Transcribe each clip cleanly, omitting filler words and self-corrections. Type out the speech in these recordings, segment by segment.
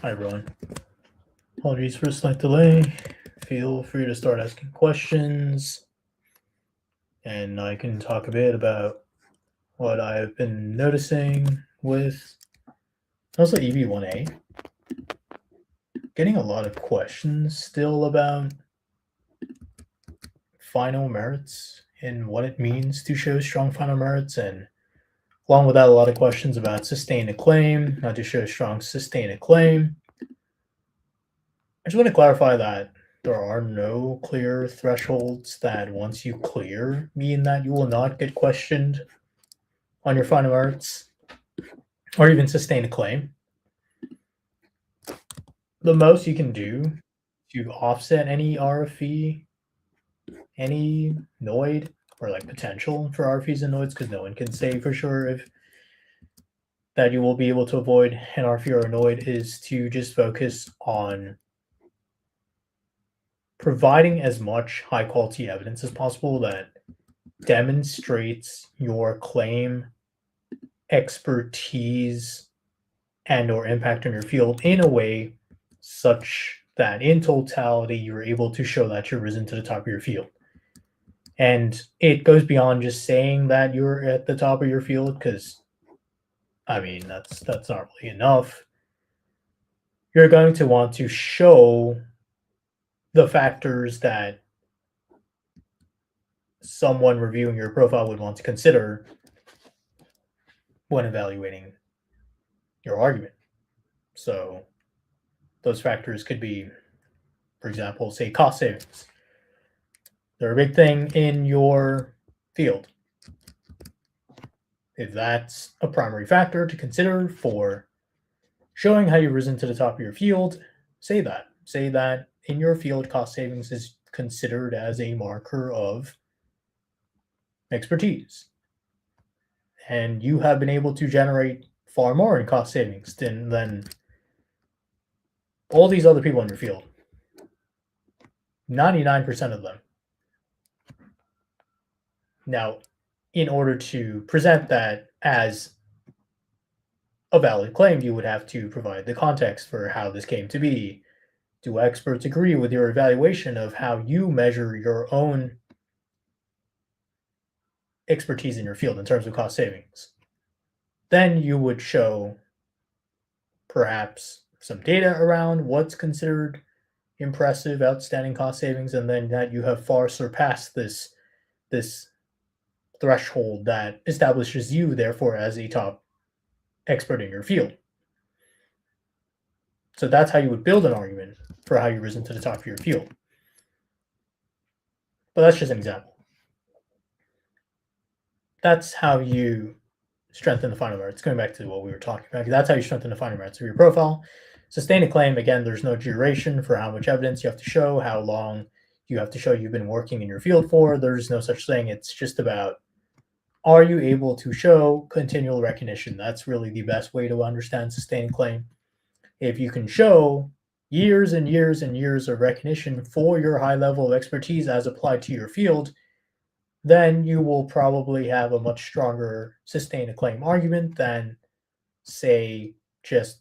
Hi everyone. Apologies for a slight delay. Feel free to start asking questions, and I can talk a bit about what I've been noticing with also EB-1A. Getting a lot of questions still about final merits and what it means to show strong final merits, and along with that, a lot of questions about sustain a claim, not to show strong sustain a claim. I just want to clarify that there are no clear thresholds that once you clear mean that you will not get questioned on your final merits or even sustain a claim. The most you can do to offset any RFE, any NOID, or like potential for RFEs and NOIDs, because no one can say for sure if that you will be able to avoid an RFE or a NOID, is to just focus on providing as much high quality evidence as possible that demonstrates your claim expertise and or impact on your field in a way such that in totality you're able to show that you're risen to the top of your field. And it goes beyond just saying that you're at the top of your field, because I mean that's not really enough. You're going to want to show the factors that someone reviewing your profile would want to consider when evaluating your argument. So those factors could be, for example, say cost savings. They're a big thing in your field. If that's a primary factor to consider for showing how you've risen to the top of your field, say that. Say that in your field, cost savings is considered as a marker of expertise. And you have been able to generate far more in cost savings than all these other people in your field. 99% of them. Now, in order to present that as a valid claim, you would have to provide the context for how this came to be. Do experts agree with your evaluation of how you measure your own expertise in your field in terms of cost savings? Then you would show perhaps some data around what's considered impressive, outstanding cost savings, and then that you have far surpassed this threshold that establishes you, therefore, as a top expert in your field. So that's how you would build an argument for how you've risen to the top of your field. But that's just an example. That's how you strengthen the final merits. Going back to what we were talking about, that's how you strengthen the final merits of your profile. Sustain a claim, again, there's no duration for how much evidence you have to show, how long you have to show you've been working in your field for. There's no such thing. It's just about, are you able to show continual recognition? That's really the best way to understand sustain a claim. If you can show years and years and years of recognition for your high level of expertise as applied to your field, then you will probably have a much stronger sustain a claim argument than, say, just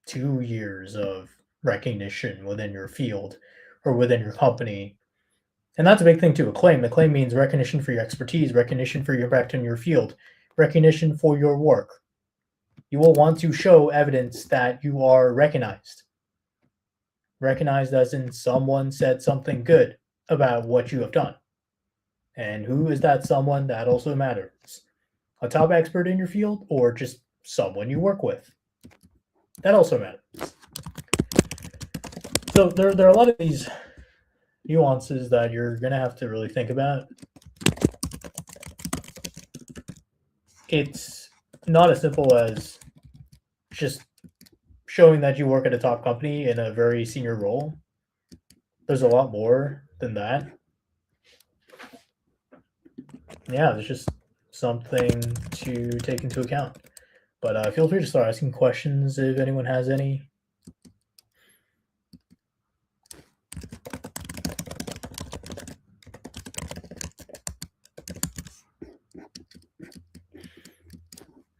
2 years of recognition within your field or within your company. And that's a big thing too. A claim means recognition for your expertise, recognition for your impact in your field, recognition for your work. You will want to show evidence that you are recognized. Recognized as in someone said something good about what you have done. And who is that someone? That also matters. A top expert in your field or just someone you work with? That also matters. So there are a lot of these nuances that you're going to have to really think about. It's not as simple as just showing that you work at a top company in a very senior role. There's a lot more than that. Yeah, there's just something to take into account. But feel free to start asking questions if anyone has any.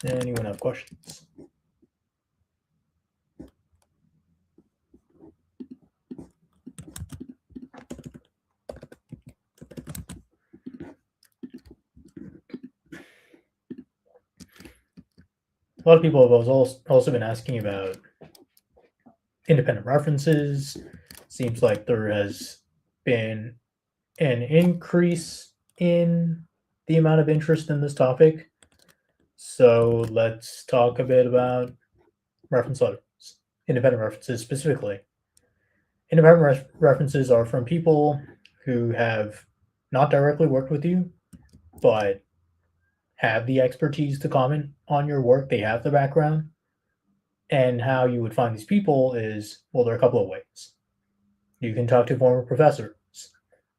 Anyone have questions? lot of people have also been asking about independent references. Seems like there has been an increase in the amount of interest in this topic. So let's talk a bit about reference letters, independent references specifically. Independent references are from people who have not directly worked with you, but have the expertise to comment on your work. They have the background. And how you would find these people is, well, there are a couple of ways. You can talk to former professors.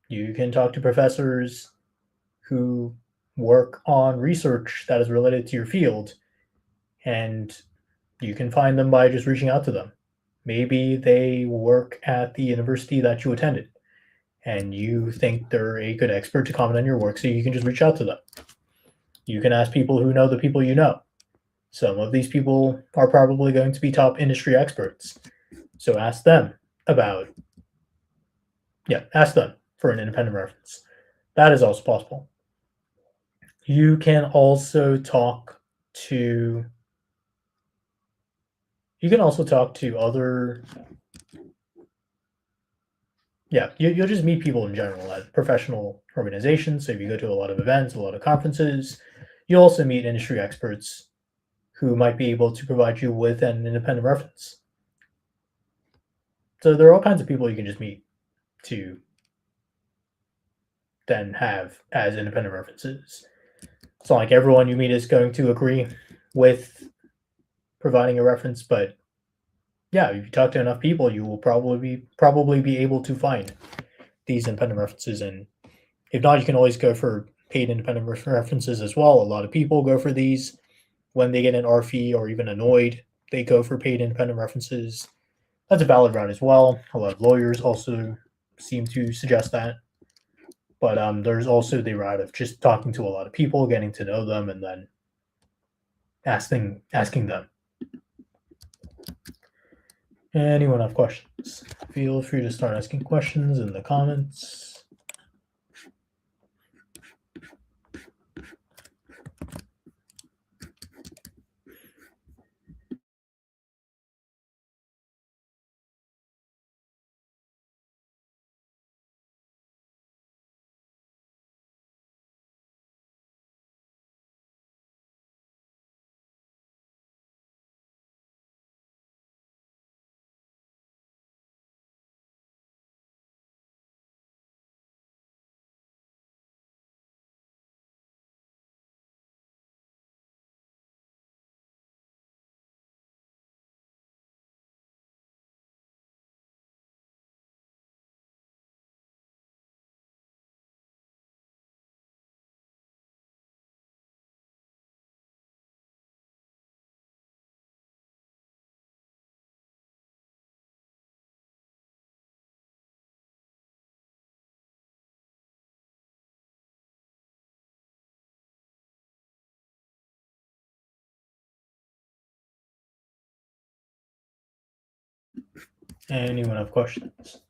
You can talk to professors who work on research that is related to your field, and you can find them by just reaching out to them. Maybe they work at the university that you attended, and you think they're a good expert to comment on your work, so you can just reach out to them. You can ask people who know the people you know. Some of these people are probably going to be top industry experts, so ask them for an independent reference. That is also possible. You can also talk to other. Yeah, you'll just meet people in general at professional organizations. So if you go to a lot of events, a lot of conferences, you'll also meet industry experts who might be able to provide you with an independent reference. So there are all kinds of people you can just meet to then have as independent references. It's not like everyone you meet is going to agree with providing a reference, but yeah, if you talk to enough people, you will probably be able to find these independent references. And if not, you can always go for paid independent references as well. A lot of people go for these when they get an RFE or even annoyed. They go for paid independent references. That's a valid route as well. A lot of lawyers also seem to suggest that. But there's also the route of just talking to a lot of people, getting to know them, and then asking them. Anyone have questions? Feel free to start asking questions in the comments. Anyone have questions?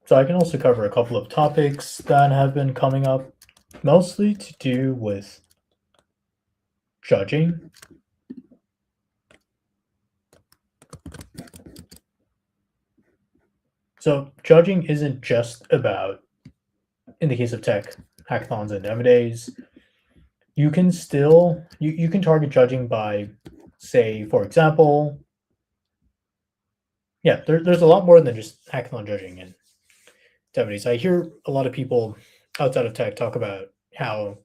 So I can also cover a couple of topics that have been coming up, mostly to do with judging. So judging isn't just about, in the case of tech hackathons and demo days, you can still you can target judging by, say, for example, there's a lot more than just hackathon judging and demo days. I hear a lot of people outside of tech talk about how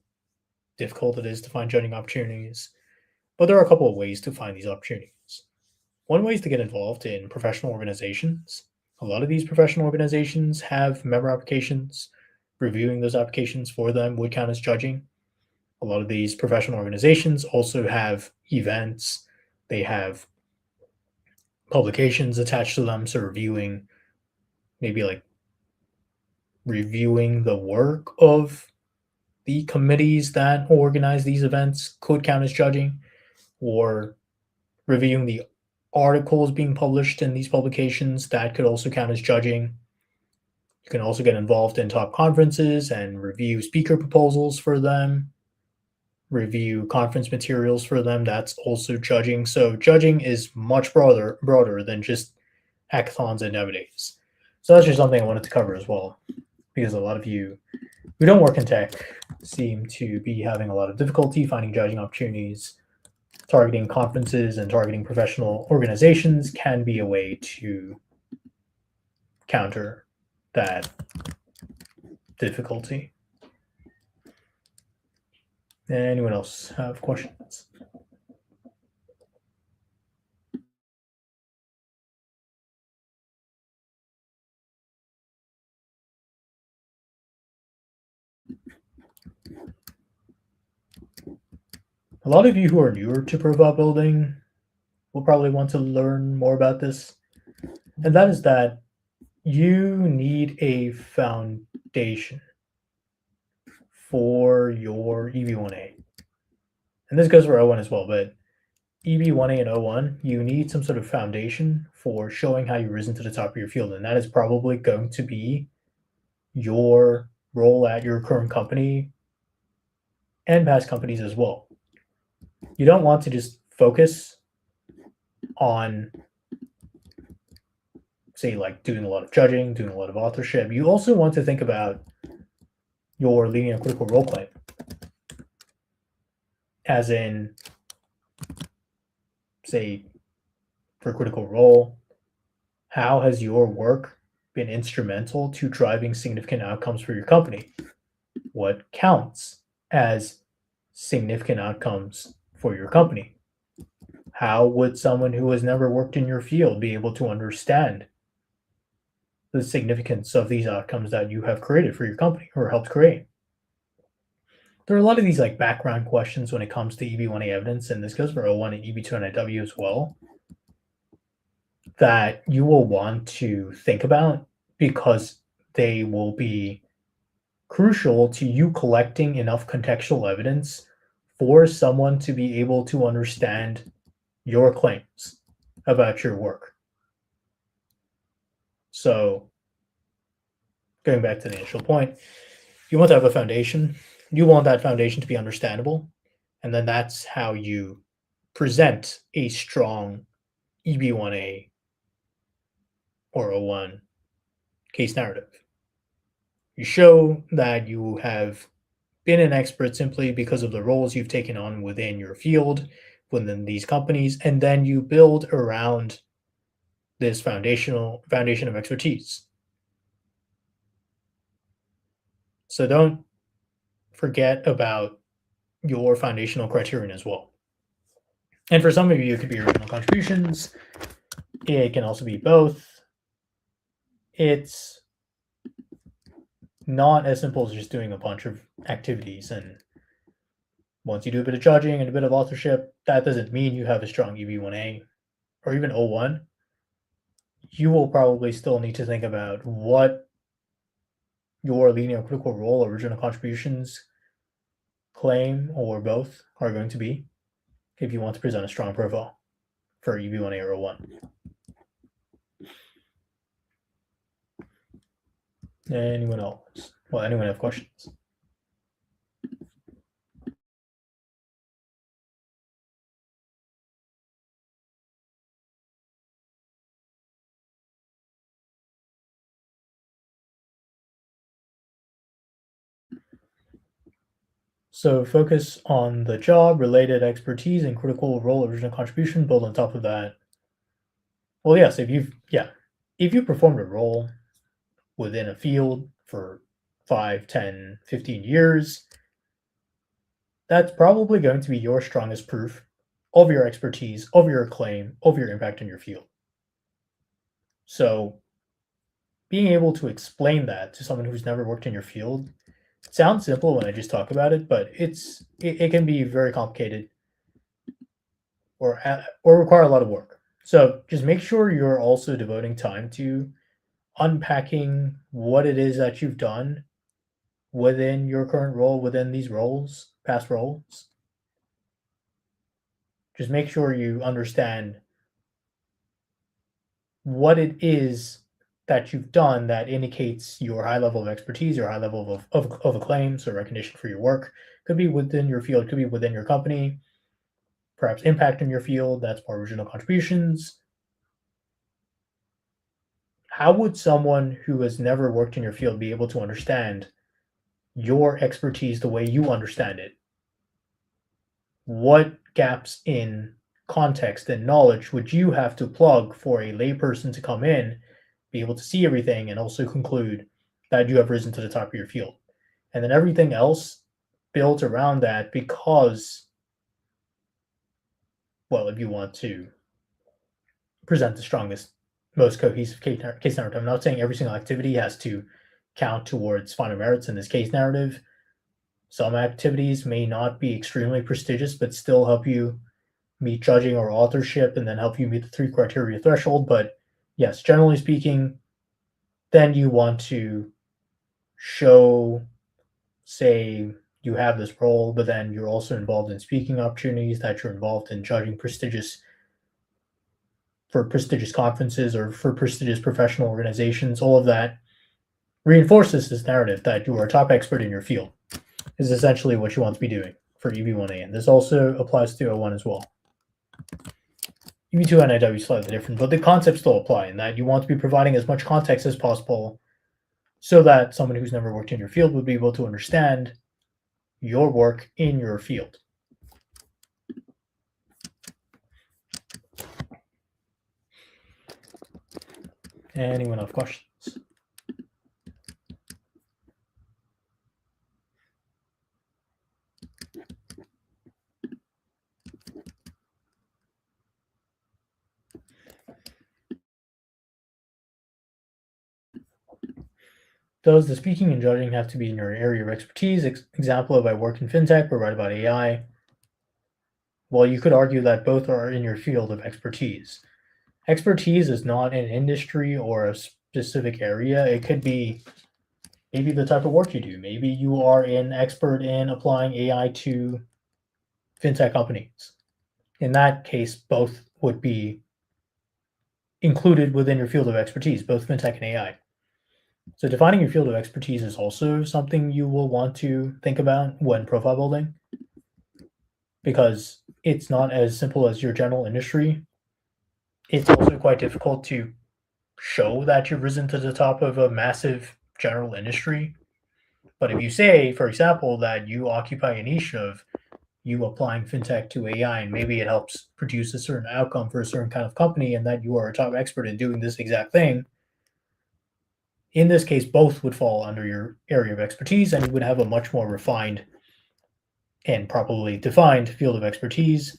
difficult it is to find judging opportunities, but there are a couple of ways to find these opportunities. One way is to get involved in professional organizations. A lot of these professional organizations have member applications. Reviewing those applications for them would count as judging. A lot of these professional organizations also have events. They have publications attached to them. So reviewing the work of the committees that organize these events could count as judging, or reviewing the articles being published in these publications that could also count as judging. You can also get involved in top conferences and review speaker proposals for them, review conference materials for them. That's also judging. So judging is much broader than just hackathons and nowadays. So that's just something I wanted to cover as well, because a lot of you who don't work in tech seem to be having a lot of difficulty finding judging opportunities. Targeting conferences and targeting professional organizations can be a way to counter that difficulty. Anyone else have questions? A lot of you who are newer to profile building will probably want to learn more about this. And that is that you need a foundation for your EB-1A. And this goes for O-1 as well, but EB-1A and O-1, you need some sort of foundation for showing how you've risen to the top of your field. And that is probably going to be your role at your current company and past companies as well. You don't want to just focus on, say, like doing a lot of judging, doing a lot of authorship. You also want to think about your leading a critical role claim. As in, say, for critical role, how has your work been instrumental to driving significant outcomes for your company? What counts as significant outcomes for your company? How would someone who has never worked in your field be able to understand the significance of these outcomes that you have created for your company or helped create? There are a lot of these like background questions when it comes to EB-1A evidence, and this goes for O-1 and EB-2 NIW as well, that you will want to think about because they will be crucial to you collecting enough contextual evidence for someone to be able to understand your claims about your work. So, going back to the initial point, you want to have a foundation. You want that foundation to be understandable. And then that's how you present a strong EB-1A or O-1 case narrative. You show that you have been an expert simply because of the roles you've taken on within your field, within these companies, and then you build around this foundation of expertise. So don't forget about your foundational criterion as well. And for some of you, it could be original contributions. It can also be both. It's not as simple as just doing a bunch of activities. And once you do a bit of judging and a bit of authorship, that doesn't mean you have a strong EB-1A or even O-1. You will probably still need to think about what your leading a critical role, original contributions, claim, or both are going to be if you want to present a strong profile for EB-1A or O-1. Anyone else? Well, anyone have questions? So focus on the job, related expertise, and critical role, original contribution. Build on top of that. Well, yes, if you performed a role within a field for 5, 10, 15 years, that's probably going to be your strongest proof of your expertise, of your claim, of your impact in your field. So being able to explain that to someone who's never worked in your field, it sounds simple when I just talk about it, but it can be very complicated or require a lot of work. So just make sure you're also devoting time to unpacking what it is that you've done within your current role, within these roles, past roles. Just make sure you understand what it is that you've done that indicates your high level of expertise, your high level of acclaim, so recognition for your work. Could be within your field, could be within your company, perhaps impact in your field, that's more original contributions. How would someone who has never worked in your field be able to understand your expertise the way you understand it? What gaps in context and knowledge would you have to plug for a layperson to come in, be able to see everything, and also conclude that you have risen to the top of your field? And then everything else built around that because, well, if you want to present the strongest, most cohesive case narrative, I'm not saying every single activity has to count towards final merits in this case narrative. Some activities may not be extremely prestigious, but still help you meet judging or authorship and then help you meet the 3 criteria threshold. But yes, generally speaking, then you want to show, say, you have this role, but then you're also involved in speaking opportunities, that you're involved in judging prestigious conferences or for prestigious professional organizations. All of that reinforces this narrative that you are a top expert in your field, is essentially what you want to be doing for EB-1A. And this also applies to O-1 as well. EB-2 and NIW is slightly different, but the concepts still apply in that you want to be providing as much context as possible so that someone who's never worked in your field would be able to understand your work in your field. Anyone have questions? Does the speaking and judging have to be in your area of expertise? Example, if I work in fintech or write about AI, well, you could argue that both are in your field of expertise. Expertise is not an industry or a specific area. It could be maybe the type of work you do. Maybe you are an expert in applying AI to fintech companies. In that case, both would be included within your field of expertise, both fintech and AI. So defining your field of expertise is also something you will want to think about when profile building, because it's not as simple as your general industry. It's also quite difficult to show that you've risen to the top of a massive general industry. But if you say, for example, that you occupy a niche of you applying fintech to AI and maybe it helps produce a certain outcome for a certain kind of company and that you are a top expert in doing this exact thing, in this case, both would fall under your area of expertise and you would have a much more refined and properly defined field of expertise.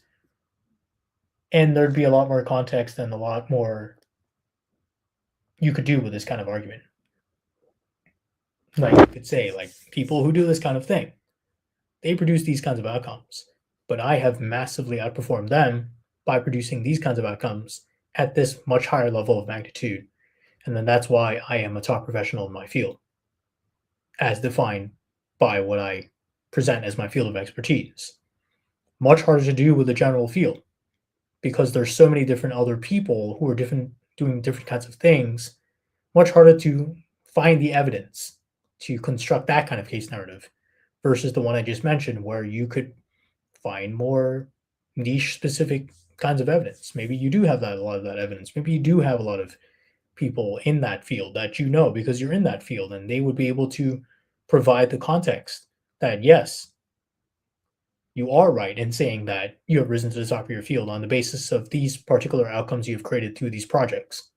And there'd be a lot more context and a lot more you could do with this kind of argument. Like you could say, like, people who do this kind of thing, they produce these kinds of outcomes, but I have massively outperformed them by producing these kinds of outcomes at this much higher level of magnitude. And then that's why I am a top professional in my field, as defined by what I present as my field of expertise. Much harder to do with the general field because there's so many different other people who are doing different kinds of things. Much harder to find the evidence to construct that kind of case narrative versus the one I just mentioned, where you could find more niche specific kinds of evidence. Maybe you do have a lot of that evidence. Maybe you do have a lot of people in that field that you know because you're in that field, and they would be able to provide the context that, yes, you are right in saying that you have risen to the top of your field on the basis of these particular outcomes you've created through these projects.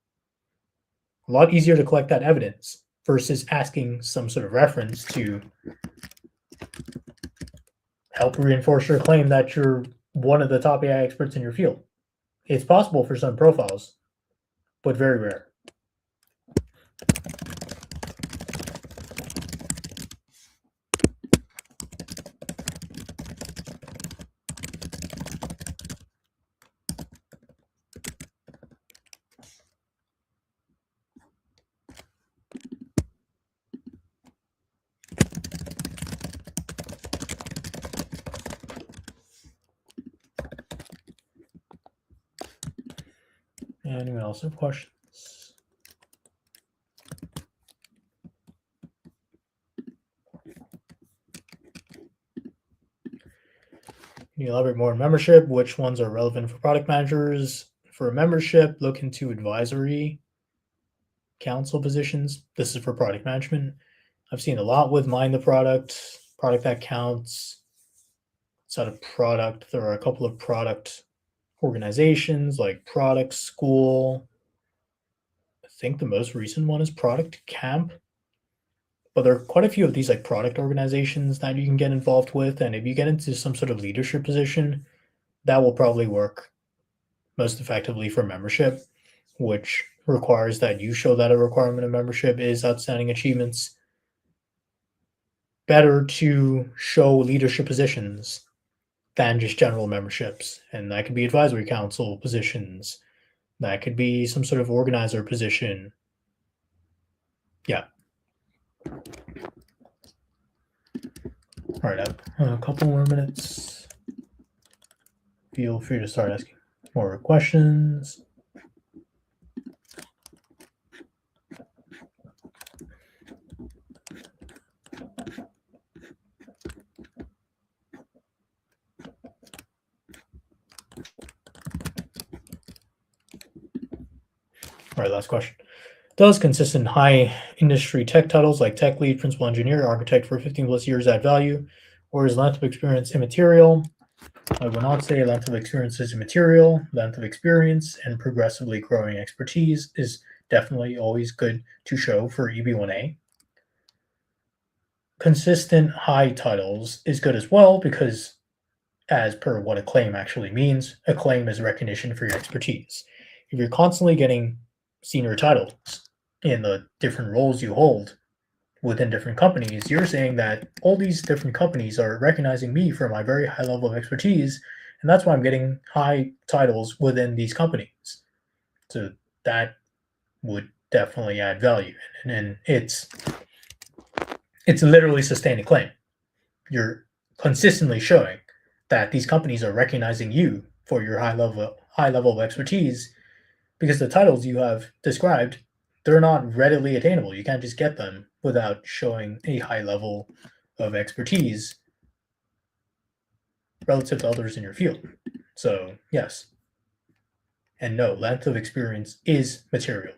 A lot easier to collect that evidence versus asking some sort of reference to help reinforce your claim that you're one of the top AI experts in your field. It's possible for some profiles, but very rare. Anyone else have questions? Can you elaborate more on membership? Which ones are relevant for product managers? For a membership, look into advisory council positions. This is for product management. I've seen a lot with Mind the Product that counts. Outside of product, there are a couple of product organizations like Product School. I think the most recent one is Product Camp. But there are quite a few of these like product organizations that you can get involved with. And if you get into some sort of leadership position, that will probably work most effectively for membership, which requires that you show that a requirement of membership is outstanding achievements. Better to show leadership positions than just general memberships. And that could be advisory council positions. That could be some sort of organizer position. Yeah. All right, a couple more minutes. Feel free to start asking more questions. All right, last question. Does consistent high industry tech titles like tech lead, principal engineer, architect for 15 plus years add value, or is length of experience immaterial? I will not say length of experience is immaterial. Length of experience and progressively growing expertise is definitely always good to show for EB-1A. Consistent high titles is good as well because, as per what a claim actually means, a claim is recognition for your expertise. If you're constantly getting senior titles in the different roles you hold within different companies, you're saying that all these different companies are recognizing me for my very high level of expertise, and that's why I'm getting high titles within these companies. So that would definitely add value, and it's literally sustaining claim. You're consistently showing that these companies are recognizing you for your high level of expertise, because the titles you have described, they're not readily attainable. You can't just get them without showing a high level of expertise relative to others in your field. So yes, and no, length of experience is material.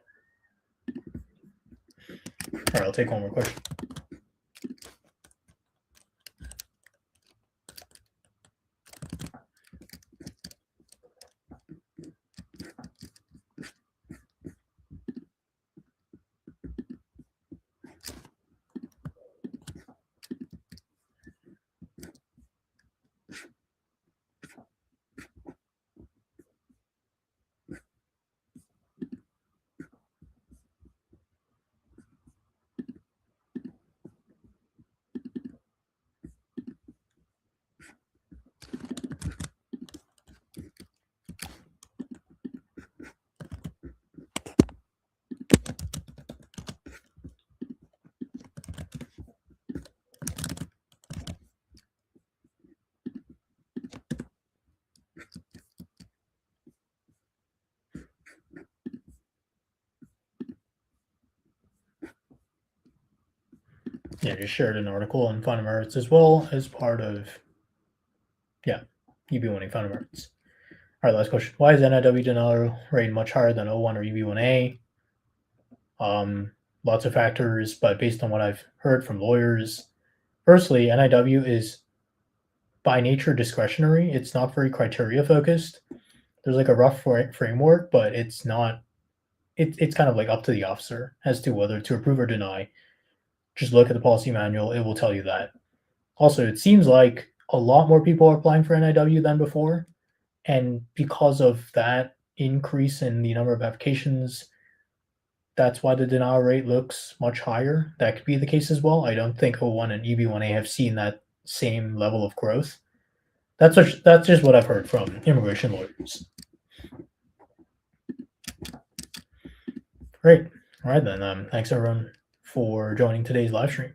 All right, I'll take one more question. Yeah, just shared an article on final merits as well as part of, EB-1A final merits. All right, last question. Why is NIW denial rate much higher than O-1 or EB-1A? Lots of factors, but based on what I've heard from lawyers, firstly, NIW is by nature discretionary. It's not very criteria focused. There's like a rough framework, but it's not. It's kind of like up to the officer as to whether to approve or deny. Just look at the policy manual; it will tell you that. Also, it seems like a lot more people are applying for NIW than before, and because of that increase in the number of applications, that's why the denial rate looks much higher. That could be the case as well. I don't think O1 and EB1A have seen that same level of growth. That's just what I've heard from immigration lawyers. Great. All right then. Thanks everyone for joining today's live stream.